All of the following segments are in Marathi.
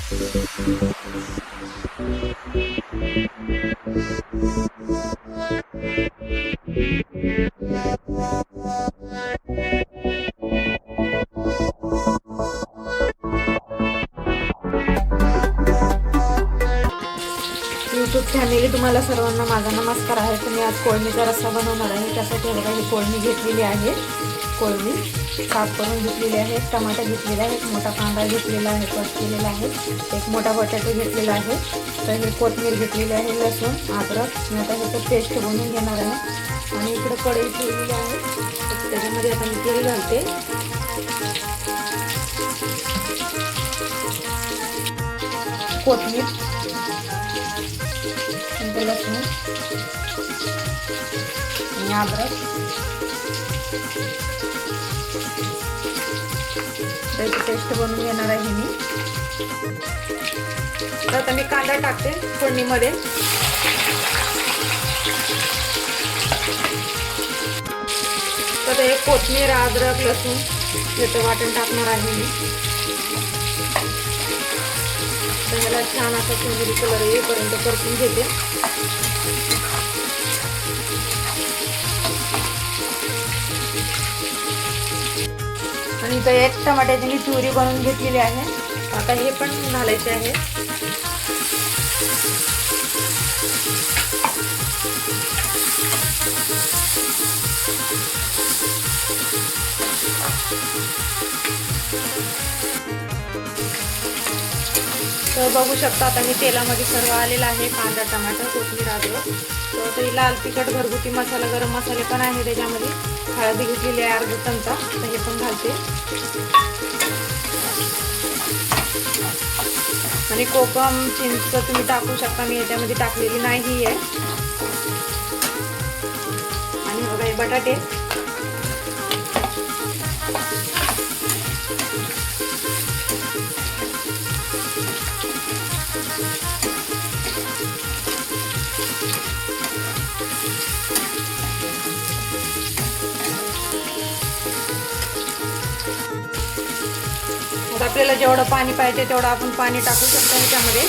यूट्यूब फॅमिली, तुम्हाला सर्वांना माझा नमस्कार आहे. तुम्ही आज कोळमीचा रस्सा बनवणार आहे. त्यासाठी बघा ही कोळमी घेतलेली आहे. कोळमी साफ करून घेतलेली आहे. टमाटर घेतलेला आहे. एक मोठा कांदा घेतलेला आहे, कट केलेला आहे. एक मोठा बटाटा घेतलेला आहे. तर हे कोथिंबीर घेतलेली आहे, लसूण, अद्रक. मी आता ह्याचं पेस्ट बनवून घेणार आहे. आणि इकडे कढई ठेवलेली आहे. त्याच्यामध्ये आता मी तेल घालते. कोथिंबीर, लसूण आणि अद्रक. त्याची पेस्ट बनवून घेणार आहे मी. तर आता मी कांदा टाकते फोडणीमध्ये. तर एक कोथिंबीर, अद्रक, लसूण याचं वाटण टाकणार आहे मी. तर ह्याला छान असा सोनेरी कलर येईपर्यंत परतून घेते. आणि इथं एक टमाट्याची मी प्युरी बनवून घेतलेली आहे. आता हे पण घालायचे आहे. तर बघू शकता आता मी तेलामध्ये सर्व आलेला आहे. कांदा, टमाटर, कोथिंबीर, अद्रक. तर ते लाल तिखट घरगुती मसाला, गरम मसाले पण आहे त्याच्यामध्ये. हळदी घेतलेली आहे अर्धा चमचा, तर हे पण घालते. आणि कोकम, चिंच तुम्ही टाकू शकता, मी याच्यामध्ये टाकलेली नाही आहे. आणि बघा हे बटाटे. आपल्याला जेवढं पाणी पाहिजे तेवढं आपण पाणी टाकू शकतो ह्याच्यामध्ये.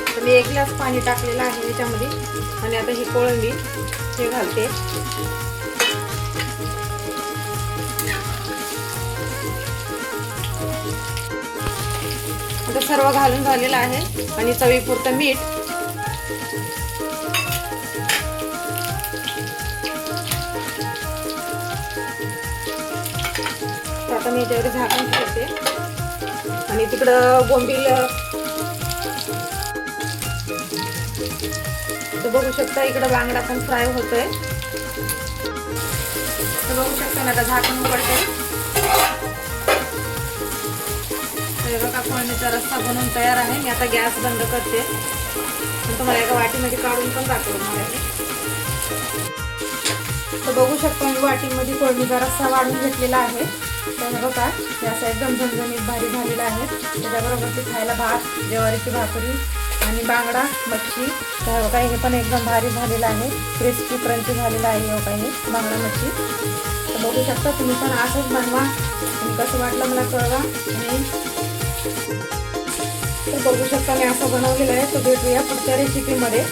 तर मी 1 ग्लास पाणी टाकलेलं आहे ह्याच्यामध्ये. आणि आता ही कोळंबी हे घालते. आता सर्व घालून झालेलं आहे. आणि चवीपुरतं मीठ. आता मी याच्यावर झाकण ठेवते. आणि तिकडं बोंबील तर बघू शकता, इकडं बांगडा पण फ्राय होतोय. तर बघू शकता ना, आता झाकण उघडते. बघा कोळमीचा रस्सा बनवून तयार आहे. मी आता गॅस बंद करते. तुम्हाला एका वाटीमध्ये काढून पण दाखवणार आहे. तर बघू शकता मी वाटीमध्ये कोळमीचा रस्सा वाढून घेतलेला आहे. तर बघा हे असं एकदम झणझणीत भारी झालेला आहे. त्याच्याबरोबर ते खायला भात, ज्वारीची भाकरी आणि बांगडा, मच्छी. तर बघा हे पण एकदम भारी झालेलं आहे. क्रिस्पी क्रंची झालेलं आहे. हे बघा हे बांगडा, मच्छी. तर बघू शकता, तुम्ही पण असंच बनवा. आणि कसं वाटलं मला कळवा. आणि तर बघू शकता मी असं बनवलेलं आहे. तर भेटूया पुढच्या रेसिपीमध्ये.